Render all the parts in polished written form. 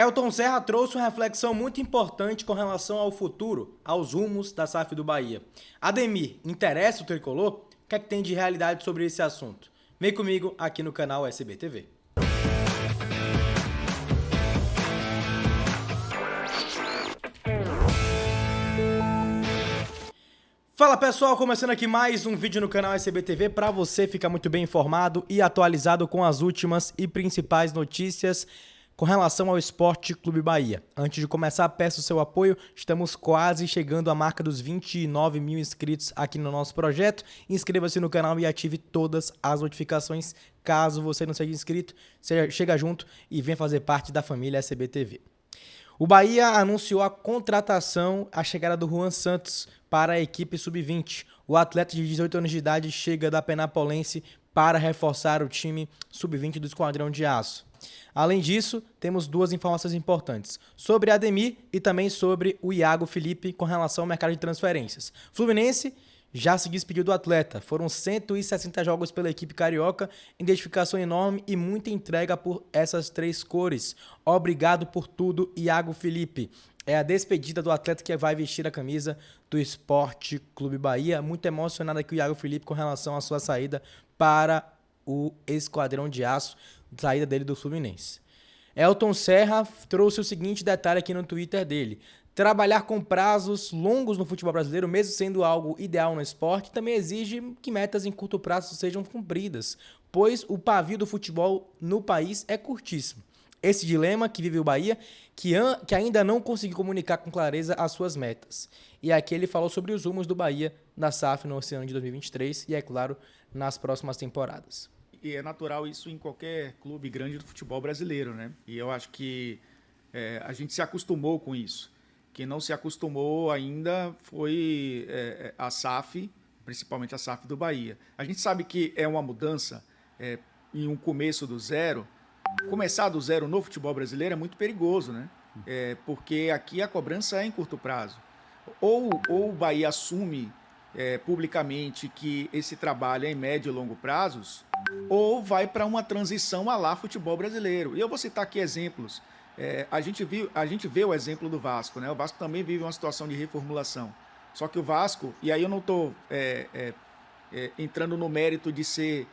Elton Serra trouxe uma reflexão muito importante com relação ao futuro, aos rumos da SAF do Bahia. Ademir, interessa o tricolor? O que é que tem de realidade sobre esse assunto? Vem comigo aqui no canal SB TV. Fala pessoal, começando aqui mais um vídeo no canal SB TV para você ficar muito bem informado e atualizado com as últimas e principais notícias com relação ao Esporte Clube Bahia. Antes de começar, peço o seu apoio, estamos quase chegando à marca dos 29 mil inscritos aqui no nosso projeto. Inscreva-se no canal e ative todas as notificações, caso você não seja inscrito, chega junto e venha fazer parte da família SB TV. O Bahia anunciou a contratação, a chegada do Juan Santos para a equipe sub-20. O atleta de 18 anos de idade chega da Penapolense para reforçar o time sub-20 do Esquadrão de Aço. Além disso, temos duas informações importantes, sobre Ademir e também sobre o Iago Felipe com relação ao mercado de transferências. Fluminense já se despediu do atleta, foram 160 jogos pela equipe carioca, identificação enorme e muita entrega por essas três cores. Obrigado por tudo, Iago Felipe. É a despedida do atleta que vai vestir a camisa do Esporte Clube Bahia. Muito emocionado aqui o Iago Felipe com relação à sua saída para o Esquadrão de Aço, saída dele do Fluminense. Elton Serra trouxe o seguinte detalhe aqui no Twitter dele. Trabalhar com prazos longos no futebol brasileiro, mesmo sendo algo ideal no esporte, também exige que metas em curto prazo sejam cumpridas, pois o pavio do futebol no país é curtíssimo. Esse dilema que vive o Bahia, que ainda não conseguiu comunicar com clareza as suas metas. E aqui ele falou sobre os rumos do Bahia na SAF no ano de 2023 e, é claro, nas próximas temporadas. E é natural isso em qualquer clube grande do futebol brasileiro, né? E eu acho que a gente se acostumou com isso. Quem não se acostumou ainda foi a SAF, principalmente a SAF do Bahia. A gente sabe que é uma mudança em um começo do zero. Começar do zero no futebol brasileiro é muito perigoso, né? Porque aqui a cobrança é em curto prazo. Ou o Bahia assume publicamente que esse trabalho é em médio e longo prazos, ou vai para uma transição à lá futebol brasileiro. E eu vou citar aqui exemplos. A gente vê o exemplo do Vasco, né? O Vasco também vive uma situação de reformulação. Só que o Vasco, e aí eu não estou entrando no mérito de ser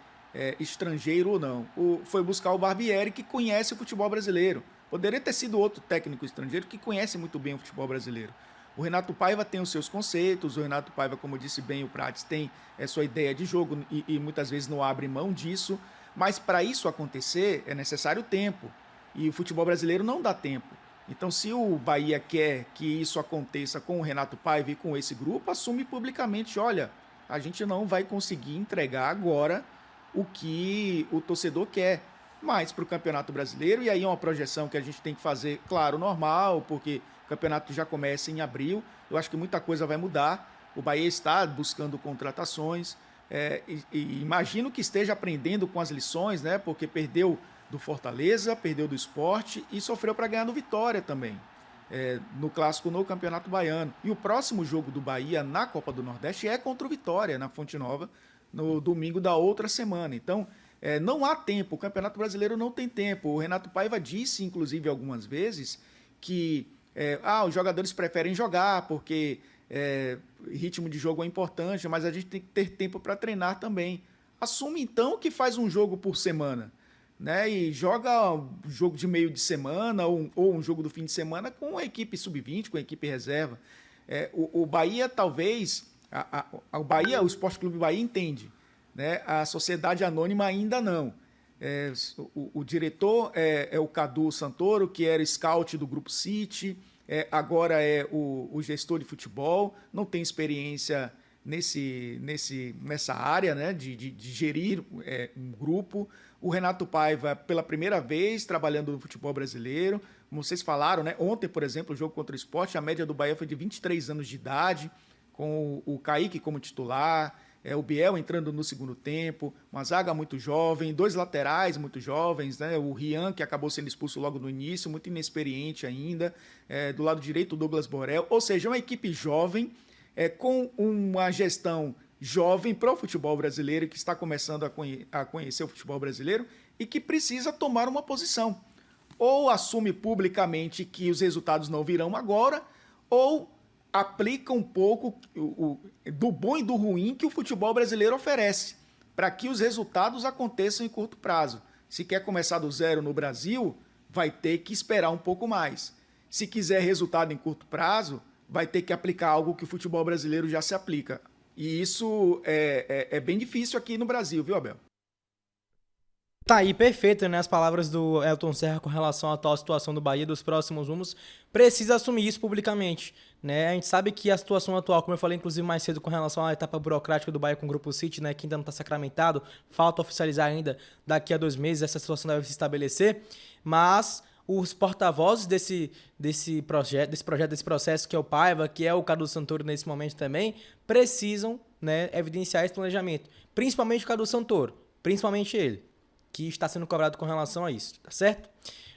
estrangeiro ou não, foi buscar o Barbieri, que conhece o futebol brasileiro. Poderia ter sido outro técnico estrangeiro que conhece muito bem o futebol brasileiro. O Renato Paiva tem os seus conceitos, o Renato Paiva, como disse bem o Prates, tem sua ideia de jogo e muitas vezes não abre mão disso, mas para isso acontecer é necessário tempo, e o futebol brasileiro não dá tempo. Então, se o Bahia quer que isso aconteça com o Renato Paiva e com esse grupo, assume publicamente, olha, a gente não vai conseguir entregar agora o que o torcedor quer, mas para o Campeonato Brasileiro, e aí é uma projeção que a gente tem que fazer, claro, normal, porque o campeonato já começa em abril, eu acho que muita coisa vai mudar. O Bahia está buscando contratações, e imagino que esteja aprendendo com as lições, né? Porque perdeu do Fortaleza, perdeu do Sport e sofreu para ganhar no Vitória também, no Clássico no Campeonato Baiano. E o próximo jogo do Bahia na Copa do Nordeste é contra o Vitória, na Fonte Nova, no domingo da outra semana. Então, não há tempo, o Campeonato Brasileiro não tem tempo. O Renato Paiva disse, inclusive, algumas vezes, que os jogadores preferem jogar porque ritmo de jogo é importante, mas a gente tem que ter tempo para treinar também. Assume então que faz um jogo por semana, né? E joga um jogo de meio de semana ou um jogo do fim de semana com a equipe sub-20, com a equipe reserva. O Bahia talvez, o Esporte Clube Bahia entende, né? A Sociedade Anônima ainda não. O diretor é o Cadu Santoro, que era scout do Grupo City, agora é o gestor de futebol, não tem experiência nessa área, né, de gerir um grupo. O Renato Paiva, pela primeira vez, trabalhando no futebol brasileiro, como vocês falaram, né, ontem, por exemplo, o jogo contra o Sport, a média do Bahia foi de 23 anos de idade, com o Kaique como titular, o Biel entrando no segundo tempo, uma zaga muito jovem, dois laterais muito jovens, né? O Rian, que acabou sendo expulso logo no início, muito inexperiente ainda, do lado direito o Douglas Borel, ou seja, uma equipe jovem, com uma gestão jovem para o futebol brasileiro, que está começando a conhecer o futebol brasileiro e que precisa tomar uma posição. ou assume publicamente que os resultados não virão agora, ou aplica um pouco do bom e do ruim que o futebol brasileiro oferece, para que os resultados aconteçam em curto prazo. Se quer começar do zero no Brasil, vai ter que esperar um pouco mais. Se quiser resultado em curto prazo, vai ter que aplicar algo que o futebol brasileiro já se aplica. E isso é bem difícil aqui no Brasil, viu, Abel? Tá aí, perfeito, né? As palavras do Elton Serra com relação à atual situação do Bahia dos próximos rumos. Precisa assumir isso publicamente, né? A gente sabe que a situação atual, como eu falei inclusive mais cedo com relação à etapa burocrática do Bahia com o Grupo City, né? Que ainda não está sacramentado, falta oficializar ainda daqui a 2 meses, essa situação deve se estabelecer. Mas os porta-vozes desse processo, que é o Paiva, que é o Cadu Santoro nesse momento também, precisam, né, evidenciar esse planejamento. Principalmente o Cadu Santoro, principalmente ele, que está sendo cobrado com relação a isso, tá certo?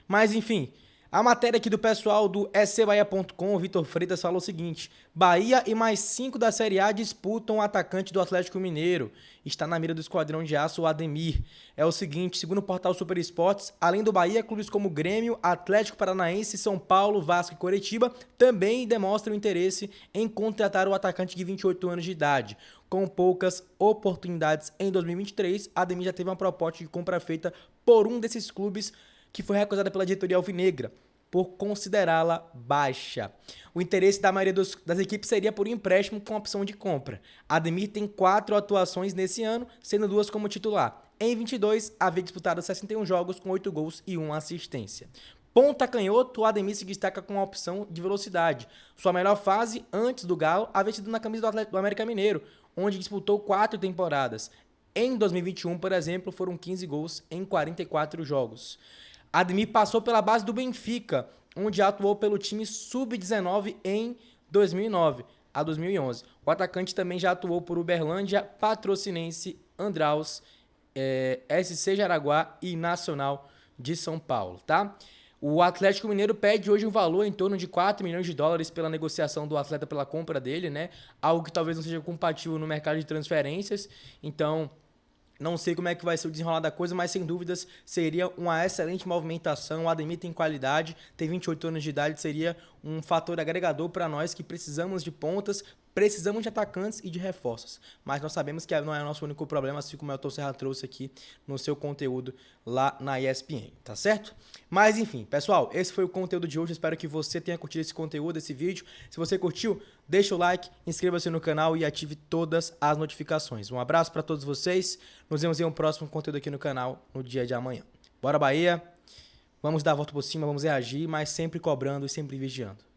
Mas, enfim, a matéria aqui do pessoal do scbahia.com, o Vitor Freitas, falou o seguinte: Bahia e mais 5 da Série A disputam o atacante do Atlético Mineiro. Está na mira do esquadrão de aço, o Ademir. É o seguinte, segundo o portal Super Esportes, além do Bahia, clubes como Grêmio, Atlético Paranaense, São Paulo, Vasco e Coritiba também demonstram interesse em contratar o atacante de 28 anos de idade. Com poucas oportunidades em 2023, Ademir já teve uma proposta de compra feita por um desses clubes, que foi recusada pela diretoria alvinegra, por considerá-la baixa. O interesse da maioria das equipes seria por um empréstimo com opção de compra. Ademir tem 4 atuações nesse ano, sendo 2 como titular. Em 22, havia disputado 61 jogos com 8 gols e 1 assistência. Ponta canhoto, o Ademir se destaca com a opção de velocidade. Sua melhor fase, antes do Galo, havia sido na camisa do América Mineiro, onde disputou 4 temporadas. Em 2021, por exemplo, foram 15 gols em 44 jogos. Ademir passou pela base do Benfica, onde atuou pelo time Sub-19 em 2009 a 2011. O atacante também já atuou por Uberlândia, Patrocinense, Andraus, SC Jaraguá e Nacional de São Paulo, tá? O Atlético Mineiro pede hoje um valor em torno de 4 milhões de dólares pela negociação do atleta, pela compra dele, né? Algo que talvez não seja compatível no mercado de transferências. Então, não sei como é que vai ser o desenrolar da coisa, mas sem dúvidas seria uma excelente movimentação. O Ademir tem qualidade, tem 28 anos de idade, seria um fator agregador para nós que precisamos de pontas, precisamos de atacantes e de reforços. Mas nós sabemos que não é o nosso único problema, assim como o Elton Serra trouxe aqui no seu conteúdo lá na ESPN, tá certo? Mas enfim, pessoal, esse foi o conteúdo de hoje. Espero que você tenha curtido esse conteúdo, esse vídeo. Se você curtiu, deixa o like, inscreva-se no canal e ative todas as notificações. Um abraço para todos vocês. Nos vemos em um próximo conteúdo aqui no canal no dia de amanhã. Bora, Bahia! Vamos dar a volta por cima, vamos reagir, mas sempre cobrando e sempre vigiando.